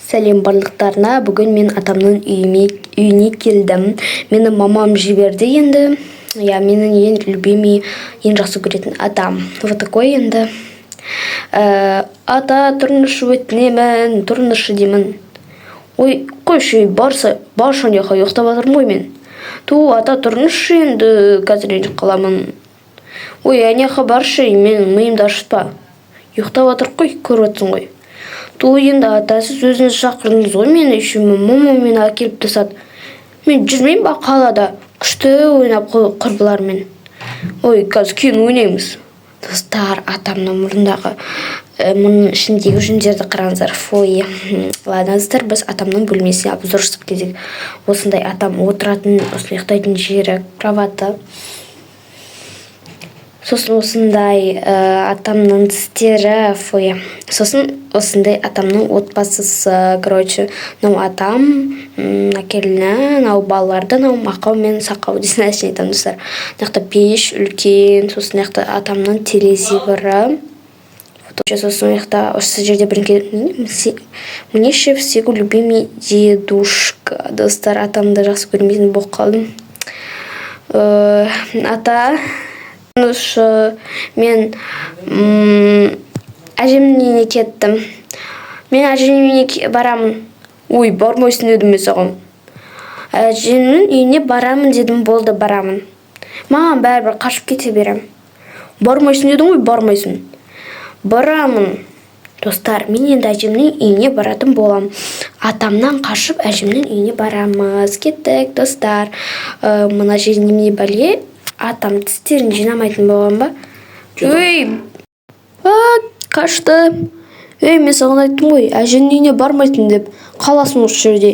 Сәлем барлықтарына. Бүгін мен атамның үйіне келдім. Мені мамам жіберді енді. Менің ең любимый, ең жақсы көретін атам. Вот такой енді. Ата, тұрныш өтінемін, тұрнышы деймін. Ой, қойшы, барша неқа ұйықтап жатырмын ғой мен. Ата, тұрныш енді қазір енді қаламын. Ой, әнеқа баршы, менің миымды ашытпа. Ұйықтап жатыр қой, көріп отырсың ғой. Енді ата, сіз өзіңіз шақырдыңыз ғой мені, еще мама мені әкеліп тастады. Мен жүрмеймін ба қалада, күшті ойнап құрбылармен. Ой, қазір кейін ойнаймыз. Достар, атамның мұрнындағы мұның ішіндегі жүндерді қараңыздар. Фой. Ладно, достар, біз атамның бөлмесіне обзор жасап келдік. Осындай атам отыратын, осындай ұйықтайтын жері, кроваты. Сосын осындай атамның тістері, фой. Сосын осындай атамның отбасысы, короче, мынау атам, әкеліні, мынау балаларды, мынау мақау мен сақау дейсін әшейін айтамын, достар. Мынақты пеш үлкен, сосын мынақты атамның телевизоры. Сосын мынақты осы жерде мне еще всего любимый дедушка. Достар, атамды жақсы көрмейтін болып қалдым. Ата, мен әжемнің үйіне кеттім. Мен әжемнің үйіне барамын. Ой, бармайсың дедім мен саған. Әжемнің үйіне барамын дедім, болды, барамын. Маған бәрібір қашып кете берем. Бармайсың дедің ғой, бармайсың. Барамын. Достар, мен енді әжемнің үйіне баратын болам. Атамнан қашып әжемнің үйіне барамыз. Кеттік, достар. Мына жерде немене бәле? Атам тістерін жинамайтын болған ба? Өй, қашты. Мен саған айттым ғой, әженің үйіне бармайтын деп. Қаласың осы жерде.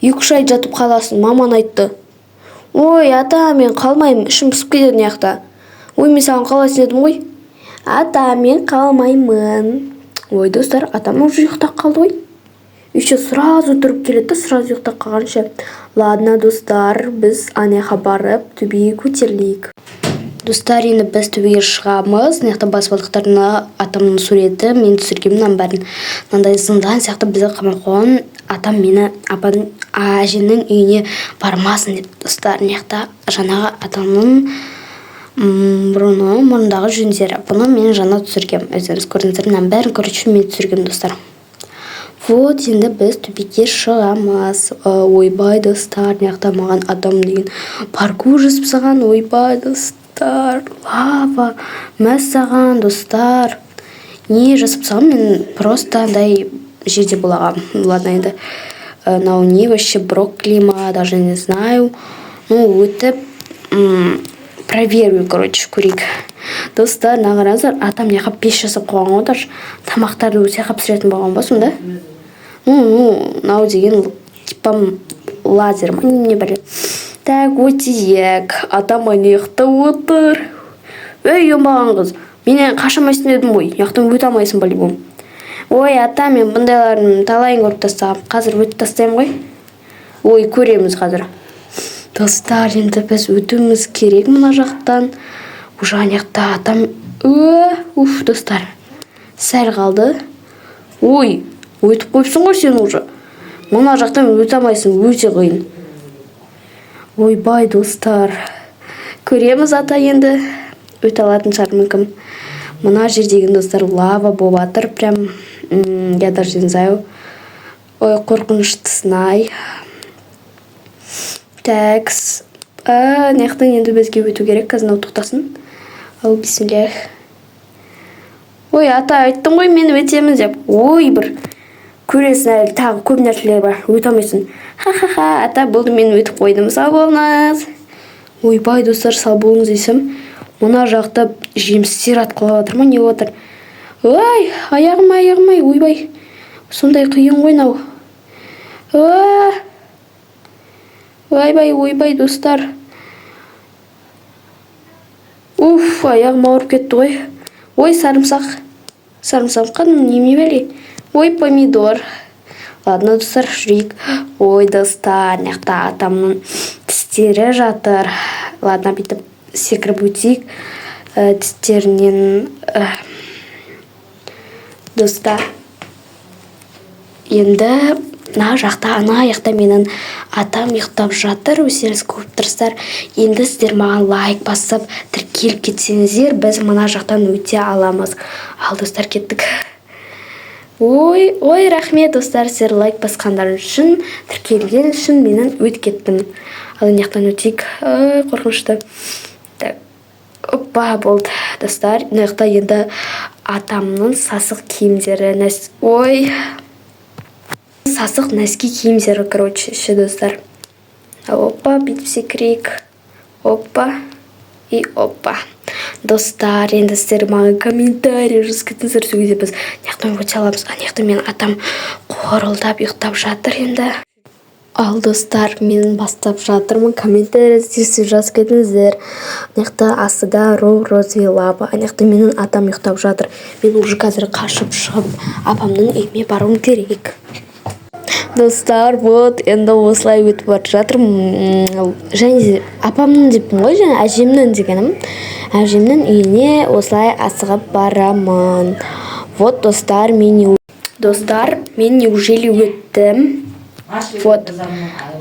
2-3 ай жатып қаласың, маман айтты. Ой, ата, мен қалмаймын, ішім пысып кетеді неяқта. Ой, мен саған қаласың дедім ғой. Ата, мен қалмаймын. Ой, достар, атам уже ұйықтап қалды ғой. Еще сразу тұрып келеді, сразу ұйықтап қалғанша. Ладно, достар, біз анеға барып төбеге көтерілейік. Достар, енді біз төбеге шығамыз. Неқта баспалдықтарына атамның суреті, мен түсіргенмін бәрін. Мынандай зындан сияқты бізді қамап қойған. Атам мені әжемнің үйіне бармасын деп, достар. Неқта жаңағы атамның мұрнындағы жүндері. Бұны мен жаңа түсіргем. Өздеріңіз көрдіңіздер, мынаны бәрін көріп мен түсіргем, достар. Вот, енді біз төбеге шығамыз. Ойбай, достар, неқта маған адам деген паркур жасып саған. Ойбай, достар, лава, мәссаған, достар. Не жасып саған, мен просто андай жерде болағам. Ладно, енді нау не вообще брокколи ма, даже не знаю. Өтіп проверю, короче, көрейік. Достар, нағараздар, атам неқап пеш жасап қойған отыр. Тамақтарды өте қап пісіретін болған басым да. Нау деген типам лазер ма, не біле. Так, өтейік. Атам неқта отыр. Өй, ембаған қыз, менен қашамайсың дедім ғой. Яқтың өте алмайсың болейбом. Ой, ата, мен бұндайларын талайын көріп тастағым. Қазір өтіп тастайым ғой. Ой, көреміз қазір. Достар, енді біз өтуіміз керек мұна жақтан. Уже аяқта атам. Достар, сәл қалды. Ой, өтіп қойыпсың ғой сен уже. Мұна жақтан өте алмайсың, өте қиын. Ойбай, достар. Көреміз ата енді. Өте алатын шығар мүмкін. Мұна жердеген, достар, лава болып атыр. Прям, я даже не знаю. Ой, қорқыныштысынай. Такс. Неқтен енді бізге өту керек, қазір тоқтасын. Ау, бисмиллах. Ой, ата, айттың ғой, мен өтемін деп. Ой, бір көресің әлі, тағы көп нәрселер бар, өте алмайсың. Ха-ха-ха, ата, болды, мен өтіп қойдым, сау болыңыз. Ойбай, достар, сау болыңыз дейсім. Мұна жақта жемістер атқылап жатыр ма, не отыр? Ой, аяғым, ойбай. Сондай қиын ғой нау. Ойбай, достар. Аяғым ауырып кетті ғой. Ой, сарымсақ. Сарымсаққа неме бәле? Ой, помидор. Ладно, достар, жүрейік. Ой, достар, неқта атамның тістері жатыр. Ладно, бүйтіп секіріп өтейік. Тістерінен. Достар. енді мына жақта ана жақта менің атам ұйықтап жатыр. Өздеріңіз көріп тұрсыздар. Енді сіздер маған лайк басып тіркеліп кетсеңіздер, біз мына жақтан өте аламыз. Ал достар, кеттік. Ой, рахмет достар, сіздер лайк басқандар үшін, тіркелген үшін менің өтіп кеттім. Ал мына жақтан өтейік. Қорқынышты. Так. Опа, болды достар. Мына жақта енді атамның сасық киімдері. Сасық нәски киімдері, короче, ше достар. Опа, бүйтіп секірейік. Опа и опа. Достар, енді сіздер маған комментарий жазып кетіңіздер, сол кезде біз мынаяқтан өте аламыз. Анаяқта менің атам қорылдап ұйықтап жатыр енді. Ал достар, мен бастап жатырмын. Комментарий жазып кетіңіздер. Анаяқта астыда розовый лава. Анаяқта менің атам ұйықтап жатыр. Мен уже қазір қашып шығып апамның үйіне баруым керек. Достар, вот енді осылай өтіп бара жатырмын. Және апамның деппін ғой, және әжемнің дегенім. Әжемнің үйіне осылай асығып барамын. Вот достар, мен неужели өттім. Вот.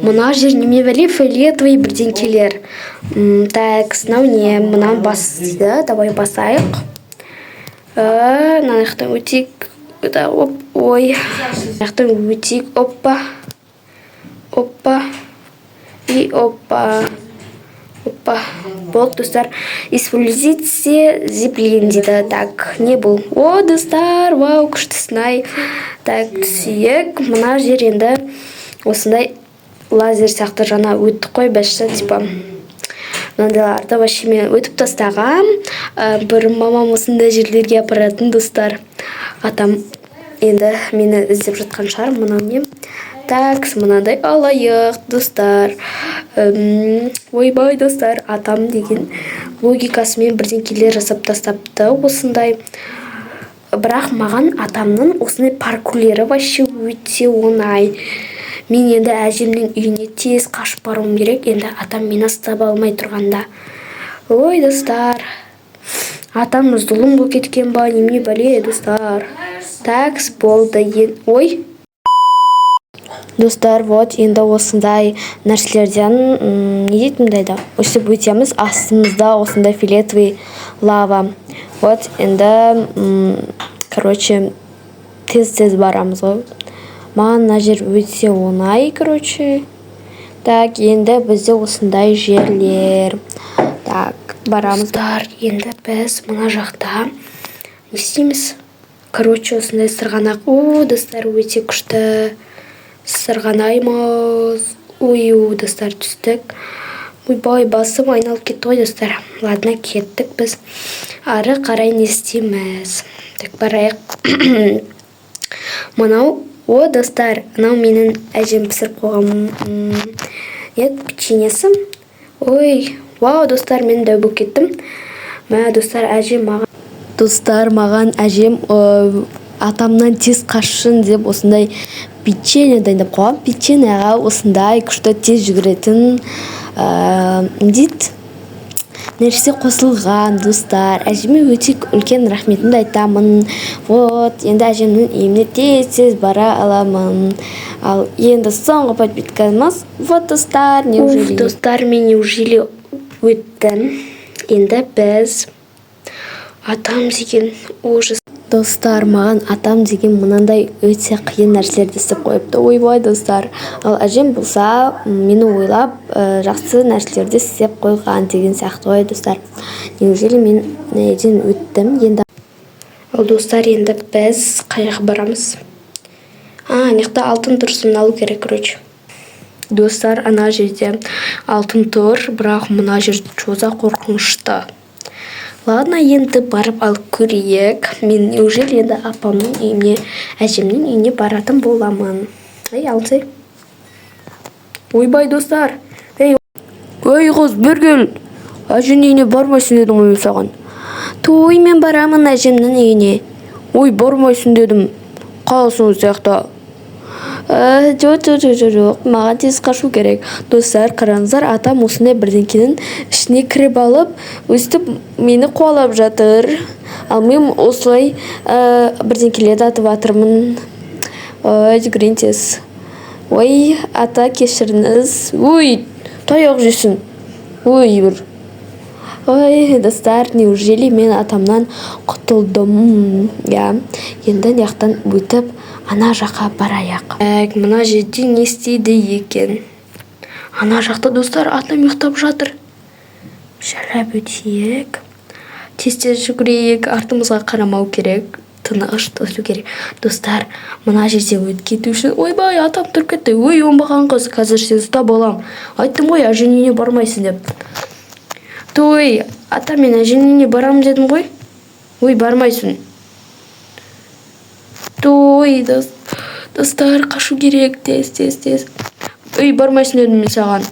Мына жер неме бәле фиолетовый бірдеңкелер. Так, снау не мынаны басты. Давай басайық. Мына жақтан өтейік. Ой. Мына жақтан өтейік. Опа. Опа. И опа. Опа. Болды достар. Используйте зиплин дейді. Так, не бұл. О, достар, вау, күшті сынай. Так, түсейік. Мына жер енді осындай лазер сияқты жаңа өттік қой, бәшті, типа. Мынандайларды вообще мен өтіп тастағам. Бір мамам осындай жерлерге апаратын достар. Атам енді мені іздеп жатқан шығар, мынау не. Так, мынандай алайық, достар. Ойбай, достар, атам деген логикасымен бірдеңкелер жасап тастапты осындай. Бірақ маған атамның осындай паркурлері вообще өте оңай. Мен енді әжемнің үйіне тез қашып баруым керек, енді атам мені ұстап алмай тұрғанда. Ой, достар, атам зұлым болып кеткен ба, неме бәле, достар. Такс болды. Ой. Достар, вот енді осындай нәрселерден не дейтіндейді? Өсіп өтеміз, астымызда осындай фиолетовый лава. Вот енді, короче, тез барамыз ғой. Маған мына жер өте оңай, короче. Так, енді бізде осындай жерлер. Так, барамыз. Достар, енді біз мына жақта не істейміз? Короче, осындай сырғанақ. О, достар, өте күшті сырғанаймыз. Ой, достар, түстік. Ойбай, басым айналып кетті ғой, достар. Ладно, кеттік біз. Ары қарай не істейміз? Так, барайық. Мынау, о, достар, анау менің әжем пісіріп қойған печеньесі. Ой, вау, достар, мен дәу болып кеттім. Мә, достар, әжем маған. Достар, маған әжем атамнан тез қашсын деп осындай печенье дайындап қойған. Печеньеға осындай күшті тез жүгіретін дейді. Нәрсе қосылған, достар. Әжеме өте үлкен рахметімді айтамын. Вот, енді әжемнің үйіне тез бара аламын. Ал енді соңғы подпискамыз. Вот, достар, неужели? Достар, мен неужели өттім. Енді біз атам деген ужас. Достар, маған атам деген мынандай өте қиын нәрселерді істеп қойыпты. Ойбай, достар. Ал әжем болса, мені ойлап, жақсы нәрселерді істеп қойған деген сияқты ғой, достар. Неужели мен неден өттім енді? Ал достар, енді біз қайға барамыз? Неқта алтын тұрсын алу керек, короче. Достар, ана жерде алтын тұр, бірақ мына жер жоза қорқынышты. Ладно, енді барып алып көрейік. Мен неужели енді апамның үйіне, әжемнің үйіне баратын боламын. Алсай. Ойбай, достар. Ой, қыз, бір кел. Әжемнің үйіне бармайсың дедім ғой саған. Той, мен барамын әжемнің үйіне. Ой, бармайсың дедім. Қаласың сияқты. Жоқ, маған тез қашу керек. Достар, қараңыздар, атам осындай бірдеңкенің ішіне кіріп алып, өстіп мені қуалап жатыр. Ал мен осылай бірдеңкелерді атып атырмын. Ой, жүгірейін тез. Ой, ата кешіріңіз. Ой, таяқ жесін. Ой, бір. Ой, достар, неужели мен атамнан құтылдым? Я, енді яқтан өтіп, ана жаққа барайық. Мына жерде не істейді екен? Ана жақта достар, атам ұйықтап жатыр. Шарап өтейік. Тез-тез жүгірейік, артымызға қарамау керек. Тыныш тұру керек. Достар, мына жерде өтіп кету үшін, ойбай, атам тұрып кетті. Ой, оңбаған қыз, қазір сен ұстап алам. Айттым ғой, әженіне бармайсың деп. Той, ата, мен әженіне барам дедім ғой. Ой, бармайсың. Той, достар, қашу керек, тез. Ой, бармайсың дедім мен саған.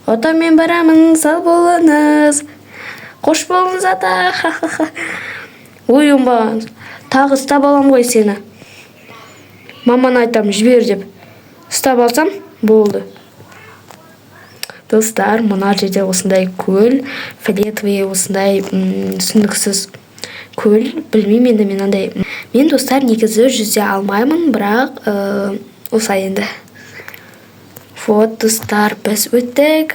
Ата, мен барамын, сау болыңыз. Қош болыңыз, ата. Ой, оңбаған, тағы ұстап алам ғой сені. Маман айтам, жібер деп. Ұстап алсам, болды. Достар, мына жерде осындай көл, фиолетовый осындай түсініксіз көл, білмеймін енді мен андай. Мен достар негізі жүзе алмаймын, бірақ осылай енді. Вот, достар, біз өттік.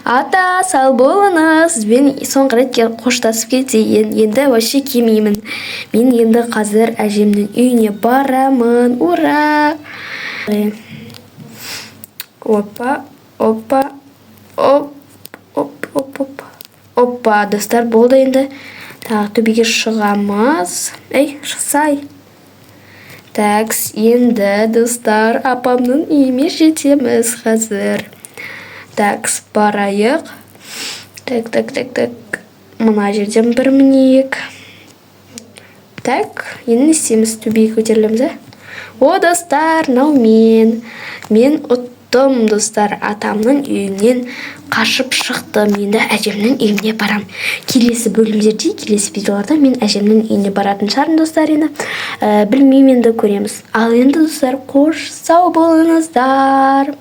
Ата, сау болыңыз. Мен соңғы рет қоштасып кетейін. Енді вообще келмеймін. Мен енді қазір әжемнің үйіне барамын. Ура! Опа, достар, болды енді. Тағы төбеге шығамыз. Шықсай. Такс, енді, достар, апамның үйіме жетеміз қазір. Такс, барайық. Так. Мына жерден бір мінейік. Так, енді істеміз, төбеге көтерілеміз, О, достар, мен ұттым, достар, атамның үйінен қашып шықтым. Енді әжемнің үйіне барам. Келесі бөлімдерде, келесі видеоларда мен әжемнің үйіне баратын шығармын, достар, енді. Білмеймін, енді көреміз. Ал енді, достар, қош, сау болыңыздар.